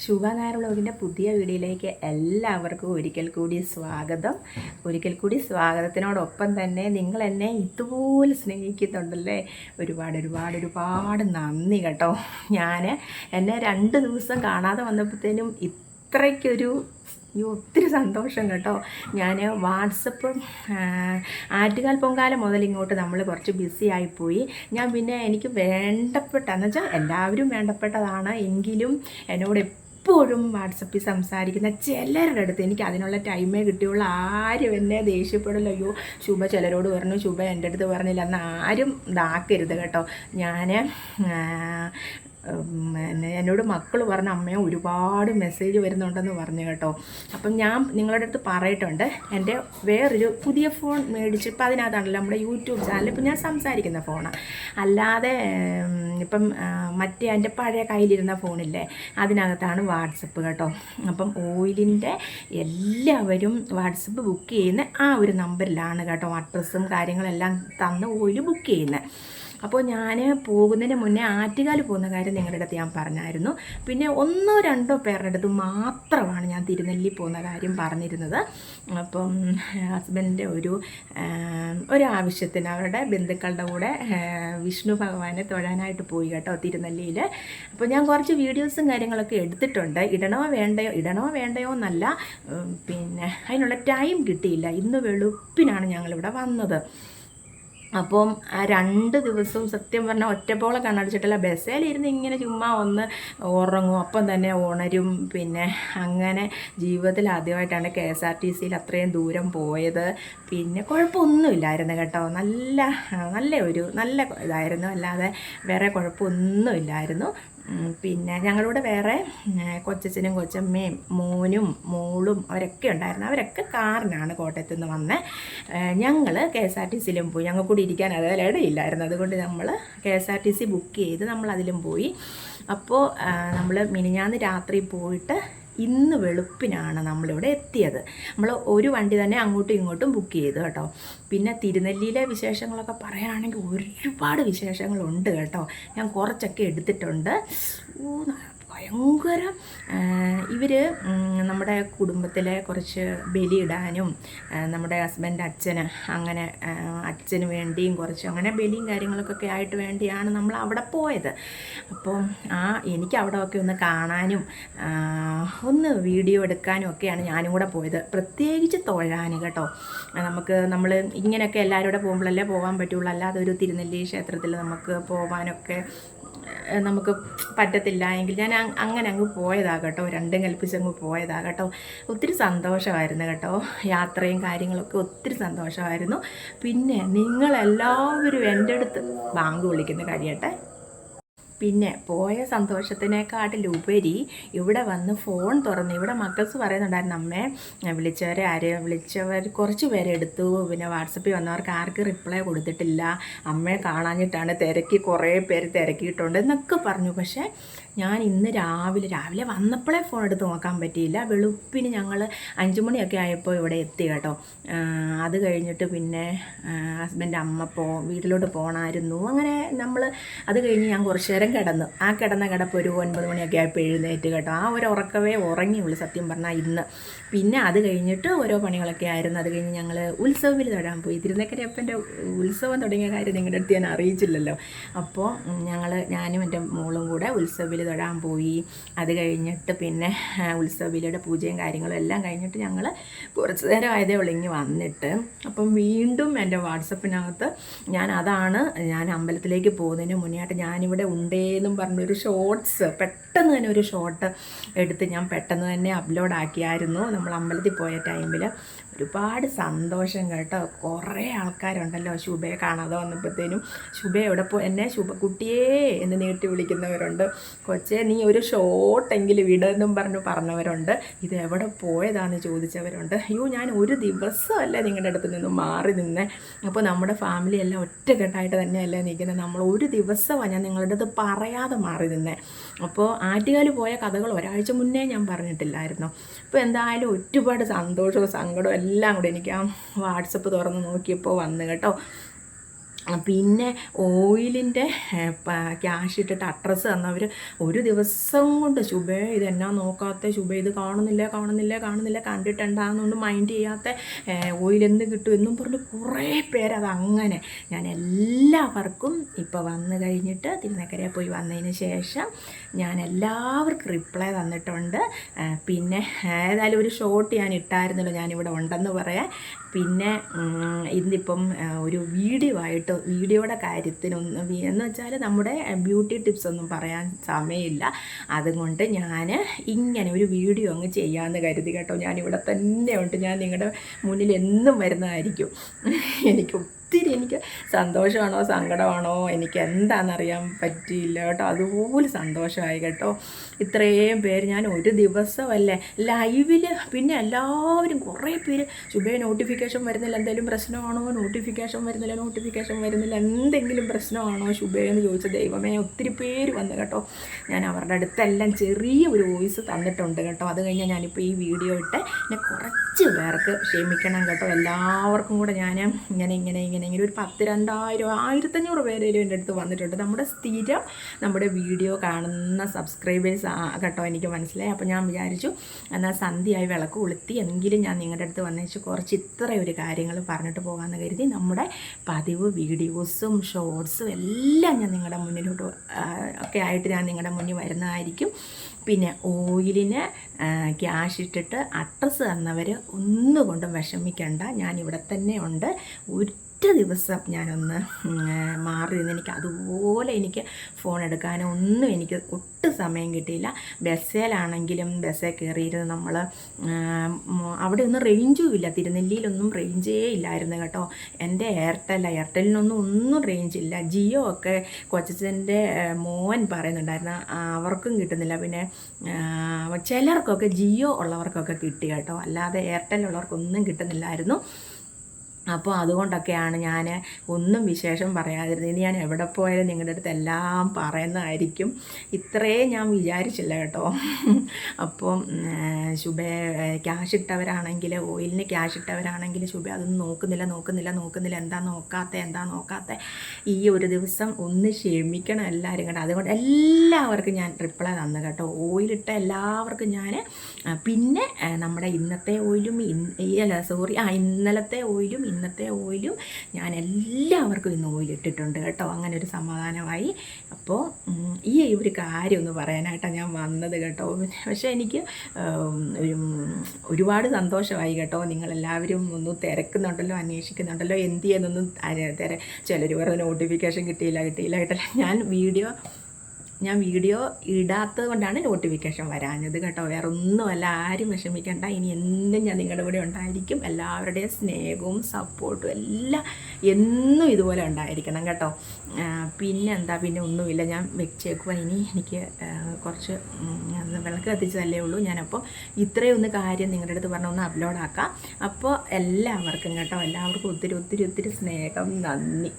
ശുഭ നായർ വ്ളോഗിൻ്റെ പുതിയ വീഡിയോയിലേക്ക് എല്ലാവർക്കും ഒരിക്കൽ കൂടി സ്വാഗതത്തിനോടൊപ്പം തന്നെ നിങ്ങൾ എന്നെ ഇതുപോലെ സ്നേഹിക്കുന്നുണ്ടല്ലേ. ഒരുപാട് നന്ദി കേട്ടോ. എന്നെ 2 ദിവസം കാണാതെ വന്നപ്പോഴത്തേനും ഇത്രയ്ക്കൊരു ഒത്തിരി സന്തോഷം കേട്ടോ. ഞാൻ വാട്സപ്പ് ആറ്റുകാൽ പൊങ്കാല മുതൽ ഇങ്ങോട്ട് നമ്മൾ കുറച്ച് ബിസി ആയിപ്പോയി. ഞാൻ പിന്നെ എനിക്ക് വേണ്ടപ്പെട്ടെന്ന് വെച്ചാൽ എല്ലാവരും വേണ്ടപ്പെട്ടതാണ്, എങ്കിലും എന്നോട് എപ്പോഴും വാട്സപ്പിൽ സംസാരിക്കുന്ന ചിലരുടെ അടുത്ത് എനിക്ക് അതിനുള്ള ടൈമേ കിട്ടിയുള്ളൂ. ആരും എന്നെ ദേഷ്യപ്പെടില്ല, അയ്യോ ശുഭ ചിലരോട് പറഞ്ഞു, ശുഭ എൻ്റെ അടുത്ത് പറഞ്ഞില്ല എന്ന് ആരും ഇതാക്കരുത് കേട്ടോ. എന്നോട് മക്കൾ പറഞ്ഞ അമ്മയെ ഒരുപാട് മെസ്സേജ് വരുന്നുണ്ടെന്ന് പറഞ്ഞു കേട്ടോ. അപ്പം ഞാൻ നിങ്ങളുടെ അടുത്ത് പറയിട്ടുണ്ട്, എൻ്റെ വേറൊരു പുതിയ ഫോൺ മേടിച്ച് ഇപ്പം അതിനകത്താണല്ലോ നമ്മുടെ യൂട്യൂബ് ചാനൽ ഇപ്പം ഞാൻ സംസാരിക്കുന്ന ഫോണാണ്. അല്ലാതെ ഇപ്പം മറ്റേ എൻ്റെ പഴയ കയ്യിലിരുന്ന ഫോണില്ലേ അതിനകത്താണ് വാട്സപ്പ് കേട്ടോ. അപ്പം ഓയിലിൻ്റെ എല്ലാവരും വാട്സപ്പ് ബുക്ക് ചെയ്യുന്ന ആ ഒരു നമ്പറിലാണ് കേട്ടോ അഡ്രസ്സും കാര്യങ്ങളെല്ലാം തന്ന് ഓയിൽ ബുക്ക് ചെയ്യുന്നത്. അപ്പോൾ ഞാൻ പോകുന്നതിന് മുന്നേ ആറ്റുകാൽ പോകുന്ന കാര്യം നിങ്ങളുടെ അടുത്ത് ഞാൻ പറഞ്ഞായിരുന്നു. പിന്നെ 1-2 പേരുടെ അടുത്ത് മാത്രമാണ് ഞാൻ തിരുനെല്ലി പോകുന്ന കാര്യം പറഞ്ഞിരുന്നത്. അപ്പം ഹസ്ബൻഡിൻ്റെ ഒരു ആവശ്യത്തിന് അവരുടെ ബന്ധുക്കളുടെ കൂടെ വിഷ്ണു ഭഗവാനെ തൊഴാനായിട്ട് പോയി കേട്ടോ തിരുനെല്ലിയിൽ. അപ്പോൾ ഞാൻ കുറച്ച് വീഡിയോസും കാര്യങ്ങളൊക്കെ എടുത്തിട്ടുണ്ട്. ഇടണോ വേണ്ടയോ എന്നല്ല, പിന്നെ അതിനുള്ള ടൈം കിട്ടിയില്ല. ഇന്ന് വെളുപ്പിനാണ് ഞങ്ങളിവിടെ വന്നത്. അപ്പം ആ 2 ദിവസവും സത്യം പറഞ്ഞാൽ ഒറ്റപ്പോളെ കണ്ണടിച്ചിട്ടില്ല. ബസ്സിലിരുന്ന് ഇങ്ങനെ ചുമ്മാ ഒന്ന് ഉറങ്ങും, അപ്പം തന്നെ ഉണരും. പിന്നെ അങ്ങനെ ജീവിതത്തിൽ ആദ്യമായിട്ടാണ് KSRTCയിൽ അത്രയും ദൂരം പോയത്. പിന്നെ കുഴപ്പമൊന്നുമില്ലായിരുന്നു കേട്ടോ. നല്ല ഇതായിരുന്നു, അല്ലാതെ വേറെ കുഴപ്പമൊന്നുമില്ലായിരുന്നു. പിന്നെ ഞങ്ങളുടെ വേറെ കൊച്ചച്ഛനും കൊച്ചമ്മയും മോനും മോളും അവരൊക്കെ ഉണ്ടായിരുന്നു. അവരൊക്കെ കാറിനാണ് കോട്ടയത്തു നിന്ന് വന്നത്. ഞങ്ങൾ KSRTCയിലും പോയി. ഞങ്ങൾക്ക് കൂടി ഇരിക്കാൻ അതിൽ ഇടയില്ലായിരുന്നു, അതുകൊണ്ട് നമ്മൾ KSRTC ബുക്ക് ചെയ്ത് നമ്മൾ അതിലും പോയി. അപ്പോൾ നമ്മൾ മിനിഞ്ഞാന്ന് രാത്രി പോയിട്ട് ഇന്ന് വെളുപ്പിനാണ് നമ്മളിവിടെ എത്തിയത്. നമ്മൾ ഒരു വണ്ടി തന്നെ അങ്ങോട്ടും ഇങ്ങോട്ടും ബുക്ക് ചെയ്തു കേട്ടോ. പിന്നെ തിരുനെല്ലിയിലെ വിശേഷങ്ങളൊക്കെ പറയുകയാണെങ്കിൽ ഒരുപാട് വിശേഷങ്ങളുണ്ട് കേട്ടോ. ഞാൻ കുറച്ചൊക്കെ എടുത്തിട്ടുണ്ട്. ഭയങ്കര ഇവർ നമ്മുടെ കുടുംബത്തിലെ കുറച്ച് ബലിയിടാനും നമ്മുടെ ഹസ്ബൻഡ് അച്ഛന് വേണ്ടിയും കുറച്ച് അങ്ങനെ ബലിയും കാര്യങ്ങളൊക്കെ ആയിട്ട് വേണ്ടിയാണ് നമ്മൾ അവിടെ പോയത്. അപ്പം എനിക്ക് അവിടെ ഒക്കെ ഒന്ന് കാണാനും ഒന്ന് വീഡിയോ എടുക്കാനും ഒക്കെയാണ് ഞാനും കൂടെ പോയത്. പ്രത്യേകിച്ച് തൊഴാൻ കേട്ടോ. നമ്മൾ ഇങ്ങനെയൊക്കെ എല്ലാവരും കൂടെ പോകുമ്പോഴല്ലേ പോകാൻ പറ്റുള്ളൂ. അല്ലാതെ ഒരു തിരുനെല്ലി ക്ഷേത്രത്തിൽ നമുക്ക് പോകാനൊക്കെ നമുക്ക് പറ്റത്തില്ല എങ്കിൽ ഞാൻ അങ്ങനെ അങ്ങ് പോയതാകട്ടോ. 2 കൽപ്പിച്ചങ്ങ് പോയതാകട്ടോ. ഒത്തിരി സന്തോഷമായിരുന്നു കേട്ടോ. യാത്രയും കാര്യങ്ങളൊക്കെ ഒത്തിരി സന്തോഷമായിരുന്നു. പിന്നെ നിങ്ങളെല്ലാവരും എൻ്റെ അടുത്ത് ബാങ്ക് വിളിക്കുന്ന കാര്യട്ടെ. പിന്നെ പോയ സന്തോഷത്തിനേക്കാട്ടിലുപരി ഇവിടെ വന്ന് ഫോൺ തുറന്ന് ഇവിടെ മക്കൾസ് പറയുന്നുണ്ടായിരുന്നു, അമ്മേ വിളിച്ചവർ കുറച്ച് പേരെ എടുത്തു, പിന്നെ വാട്സപ്പിൽ വന്നവർക്ക് ആർക്കും റിപ്ലൈ കൊടുത്തിട്ടില്ല, അമ്മയെ കാണാഞ്ഞിട്ടാണ് കുറേ പേര് തിരക്കിയിട്ടുണ്ട് എന്നൊക്കെ പറഞ്ഞു. പക്ഷേ ഞാൻ ഇന്ന് രാവിലെ വന്നപ്പോഴേ ഫോൺ എടുത്ത് നോക്കാൻ പറ്റിയില്ല. വെളുപ്പിന് ഞങ്ങൾ 5 മണിയൊക്കെ ആയപ്പോൾ ഇവിടെ എത്തി കേട്ടോ. അത് കഴിഞ്ഞിട്ട് പിന്നെ ഹസ്ബൻഡ് അമ്മ വീട്ടിലോട്ട് പോകണമായിരുന്നു. അങ്ങനെ അത് കഴിഞ്ഞ് ഞാൻ കുറച്ച് നേരം കിടന്നു. കിടന്ന കിടപ്പ് ഒരു 9 മണിയൊക്കെ ആയപ്പോൾ എഴുന്നേറ്റ് കേട്ടോ. ഒരു ഉറക്കവേ ഉറങ്ങിയുള്ളൂ സത്യം പറഞ്ഞാൽ ഇന്ന്. പിന്നെ അത് കഴിഞ്ഞിട്ട് ഓരോ പണികളൊക്കെ ആയിരുന്നു. അത് കഴിഞ്ഞ് ഞങ്ങൾ ഉത്സവത്തിൽ തൊഴാൻ പോയി. തിരുനക്കരയപ്പൻ്റെ ഉത്സവം തുടങ്ങിയ കാര്യം നിങ്ങളുടെ അടുത്ത് ഞാൻ അറിയിച്ചില്ലല്ലോ. അപ്പോൾ ഞാനും എൻ്റെ മോളും കൂടെ ഉത്സവത്തിൽ തൊഴാൻ പോയി. അത് കഴിഞ്ഞിട്ട് പിന്നെ ഉത്സവയുടെ പൂജയും കാര്യങ്ങളും എല്ലാം കഴിഞ്ഞിട്ട് ഞങ്ങൾ കുറച്ച് നേരം ആയതേ ഉള്ളെങ്കിൽ വന്നിട്ട് അപ്പം വീണ്ടും എൻ്റെ വാട്സപ്പിനകത്ത് ഞാൻ അമ്പലത്തിലേക്ക് പോകുന്നതിന് മുന്നേയായിട്ട് ഞാനിവിടെ ഉണ്ടേന്നും പറഞ്ഞൊരു ഷോർട്സ് പെട്ടെന്ന് തന്നെ ഒരു ഷോർട്ട് എടുത്ത് ഞാൻ പെട്ടെന്ന് തന്നെ അപ്ലോഡ് ആക്കിയായിരുന്നു. നമ്മൾ അമ്പലത്തിൽ പോയ ടൈമിൽ ഒരുപാട് സന്തോഷം കേട്ടോ. കുറേ ആൾക്കാരുണ്ടല്ലോ ശുഭയെ കാണാതെ വന്നപ്പോഴത്തേനും ശുഭ എന്നെ ശുഭക്കുട്ടിയേ എന്ന് നീട്ടി വിളിക്കുന്നവരുണ്ട്. കൊച്ചേ നീ ഒരു ഷോട്ടെങ്കിലും വിടുമെന്നും പറഞ്ഞവരുണ്ട്. ഇത് എവിടെ പോയതാണെന്ന് ചോദിച്ചവരുണ്ട്. അയ്യോ ഞാൻ ഒരു ദിവസമല്ലേ നിങ്ങളുടെ അടുത്ത് നിന്ന് മാറി നിന്നേ. അപ്പോൾ നമ്മുടെ ഫാമിലി എല്ലാം ഒറ്റക്കെട്ടായിട്ട് തന്നെയല്ലേ നിൽക്കുന്നത്. നമ്മൾ ഒരു ദിവസമാണ് ഞാൻ നിങ്ങളുടെ അടുത്ത് പറയാതെ മാറി നിന്നേ. അപ്പോൾ ആറ്റുകാൽ പോയ കഥകൾ ഒരാഴ്ച മുന്നേ ഞാൻ പറഞ്ഞിട്ടില്ലായിരുന്നു. അപ്പോൾ എന്തായാലും ഒരുപാട് സന്തോഷവും സങ്കടവും എല്ലാം കൂടെ എനിക്ക് വാട്സപ്പ് തുറന്ന് നോക്കിയപ്പോൾ വന്നു കേട്ടോ. പിന്നെ ഓയിലിൻ്റെ ക്യാഷ് ഇട്ടിട്ട് അഡ്രസ്സ് തന്നവർ ഒരു ദിവസം കൊണ്ട് ശുഭേ ഇതെന്നാ നോക്കാത്ത ശുഭ ഇത് കാണുന്നില്ല കണ്ടിട്ടുണ്ടാകുന്നൊണ്ട് മൈൻഡ് ചെയ്യാത്ത ഓയിൽ എന്ത് കിട്ടും എന്നും പറഞ്ഞ് കുറേ പേരത് അങ്ങനെ. ഞാൻ എല്ലാവർക്കും ഇപ്പോൾ വന്നു കഴിഞ്ഞിട്ട് തിരുനക്കരയിൽ പോയി വന്നതിന് ശേഷം ഞാൻ എല്ലാവർക്കും റിപ്ലൈ തന്നിട്ടുണ്ട്. പിന്നെ ഏതായാലും ഒരു ഷോട്ട് ഞാൻ ഇട്ടായിരുന്നല്ലോ ഞാനിവിടെ ഉണ്ടെന്ന് പറയാൻ. പിന്നെ ഇന്നിപ്പം ഒരു വീഡിയോയുടെ കാര്യത്തിനൊന്നും എന്ന് വെച്ചാൽ നമ്മുടെ ബ്യൂട്ടി ടിപ്സ് ഒന്നും പറയാൻ സമയമില്ല. അതുകൊണ്ട് ഞാൻ ഇങ്ങനെ ഒരു വീഡിയോ അങ്ങ് ചെയ്യാമെന്ന് കരുതി കേട്ടോ. ഞാനിവിടെ തന്നെ ഉണ്ട്, ഞാൻ നിങ്ങളുടെ മുന്നിൽ എന്നും വരുന്നതായിരിക്കും. എനിക്ക് സന്തോഷമാണോ സങ്കടമാണോ എനിക്ക് എന്താണെന്നറിയാൻ പറ്റിയില്ല കേട്ടോ. അതുപോലെ സന്തോഷമായി കേട്ടോ. ഇത്രയും പേര് ഞാൻ ഒരു ദിവസമല്ലേ ലൈവിൽ, പിന്നെ എല്ലാവരും കുറേ പേര് ശുഭേ നോട്ടിഫിക്കേഷൻ വരുന്നില്ല, എന്തെങ്കിലും പ്രശ്നമാണോ, നോട്ടിഫിക്കേഷൻ വരുന്നില്ല, എന്തെങ്കിലും പ്രശ്നമാണോ ശുഭേ എന്ന് ചോദിച്ച ദൈവമേ ഒത്തിരി പേര് വന്നു കേട്ടോ. ഞാൻ അവരുടെ അടുത്തെല്ലാം ചെറിയ ഒരു വോയിസ് തന്നിട്ടുണ്ട് കേട്ടോ. അത് കഴിഞ്ഞാൽ ഞാനിപ്പോൾ ഈ വീഡിയോ ഇട്ട് എന്നെ കുറച്ച് പേർക്ക് ക്ഷമിക്കണം കേട്ടോ. എല്ലാവർക്കും കൂടെ ഞാൻ ഇങ്ങനെ ഒരു 10,000 1500 പേരെങ്കിലും എൻ്റെ അടുത്ത് വന്നിട്ടുണ്ട്. നമ്മുടെ സ്ഥിരം നമ്മുടെ വീഡിയോ കാണുന്ന സബ്സ്ക്രൈബേഴ്സ് കേട്ടോ, എനിക്ക് മനസ്സിലായി. അപ്പോൾ ഞാൻ വിചാരിച്ചു എന്നാൽ സന്ധ്യയായി വിളക്ക് കൊളുത്തി എങ്കിലും ഞാൻ നിങ്ങളുടെ അടുത്ത് വന്നേച്ച് കുറച്ച് ഇത്രയൊരു കാര്യങ്ങൾ പറഞ്ഞിട്ട് പോകാമെന്ന് കരുതി. നമ്മുടെ പതിവ് വീഡിയോസും ഷോർട്സും എല്ലാം ഞാൻ നിങ്ങളുടെ മുന്നിലോട്ട് ഒക്കെ ആയിട്ട് ഞാൻ നിങ്ങളുടെ മുന്നിൽ വരുന്നതായിരിക്കും. പിന്നെ ഓയിലിന് ക്യാഷ് ഇട്ടിട്ട് അഡ്രസ്സ് തന്നവർ ഒന്നുകൊണ്ടും വിഷമിക്കണ്ട, ഞാനിവിടെ തന്നെ ഉണ്ട്. ഒറ്റ ദിവസം ഞാനൊന്ന് മാറി നിന്ന് എനിക്ക് ഫോൺ എടുക്കാനോ ഒന്നും എനിക്ക് ഒട്ടും സമയം കിട്ടിയില്ല. ബസ്സിലാണെങ്കിലും ബസ്സിൽ കയറിയിരുന്ന് നമ്മൾ അവിടെ ഒന്നും റേഞ്ചും ഇല്ല, തിരുനെല്ലിയിലൊന്നും റേഞ്ചേ ഇല്ലായിരുന്നു കേട്ടോ. എൻ്റെ എയർടെലിനൊന്നും റേഞ്ചില്ല. ജിയോ ഒക്കെ കൊച്ചച്ഛൻ്റെ മോൻ പറയുന്നുണ്ടായിരുന്നു അവർക്കും കിട്ടുന്നില്ല. പിന്നെ ചിലർക്കൊക്കെ ജിയോ ഉള്ളവർക്കൊക്കെ കിട്ടി കേട്ടോ, അല്ലാതെ എയർടെൽ ഉള്ളവർക്കൊന്നും കിട്ടുന്നില്ലായിരുന്നു. അപ്പോൾ അതുകൊണ്ടൊക്കെയാണ് ഞാൻ ഒന്നും വിശേഷം പറയാതിരുന്നത്. ഇനി ഞാൻ എവിടെ പോയാലും നിങ്ങളുടെ അടുത്ത് എല്ലാം പറയുന്നതായിരിക്കും. ഇത്രയും ഞാൻ വിചാരിച്ചില്ല കേട്ടോ. അപ്പം ശുഭ ക്യാഷ് ഇട്ടവരാണെങ്കിൽ, ഓയിലിന് ക്യാഷ് ഇട്ടവരാണെങ്കിൽ ശുഭ അതൊന്നും നോക്കുന്നില്ല, എന്താ നോക്കാത്ത ഈ ഒരു ദിവസം ഒന്ന് ക്ഷമിക്കണം എല്ലാവരും കേട്ടോ. അതുകൊണ്ട് എല്ലാവർക്കും ഞാൻ റിപ്ലൈ തന്നു കേട്ടോ. ഓയിലിട്ട എല്ലാവർക്കും ഞാൻ, പിന്നെ നമ്മുടെ ഇന്നത്തെ ഓയിലും ഇന്നലത്തെ ഓയിലും ഇന്നത്തെ ഓയിലും ഞാൻ എല്ലാവർക്കും ഇന്ന് ഓയിലിട്ടിട്ടുണ്ട് കേട്ടോ. അങ്ങനെ ഒരു സമാധാനമായി. അപ്പോൾ ഈ ഒരു കാര്യം ഒന്ന് പറയാനായിട്ടാണ് ഞാൻ വന്നത് കേട്ടോ. പക്ഷേ എനിക്ക് ഒരുപാട് സന്തോഷമായി കേട്ടോ. നിങ്ങളെല്ലാവരും ഒന്ന് തിരക്കുന്നുണ്ടല്ലോ, അന്വേഷിക്കുന്നുണ്ടല്ലോ, എന്ത് ചെയ്യുന്നൊന്നും ചിലർ പറഞ്ഞ നോട്ടിഫിക്കേഷൻ കിട്ടിയില്ല കേട്ടല്ല. ഞാൻ വീഡിയോ ഇടാത്തത് കൊണ്ടാണ് നോട്ടിഫിക്കേഷൻ വരാഞ്ഞത് കേട്ടോ. വേറെ ഒന്നുമല്ല, ആരും വിഷമിക്കേണ്ട. ഇനി എന്നും ഞാൻ നിങ്ങളുടെ കൂടെ ഉണ്ടായിരിക്കും. എല്ലാവരുടെയും സ്നേഹവും സപ്പോർട്ടും എല്ലാം എന്നും ഇതുപോലെ ഉണ്ടായിരിക്കണം കേട്ടോ. പിന്നെ ഒന്നുമില്ല, ഞാൻ വെച്ചേക്കുക. ഇനി എനിക്ക് കുറച്ച് വിളക്ക് കത്തിച്ചതല്ലേ ഉള്ളൂ. ഞാനപ്പോൾ ഇത്രയൊന്ന് കാര്യം നിങ്ങളുടെ അടുത്ത് പറഞ്ഞൊന്ന് അപ്ലോഡാക്കാം. അപ്പോൾ എല്ലാവർക്കും കേട്ടോ, എല്ലാവർക്കും ഒത്തിരി സ്നേഹം, നന്ദി.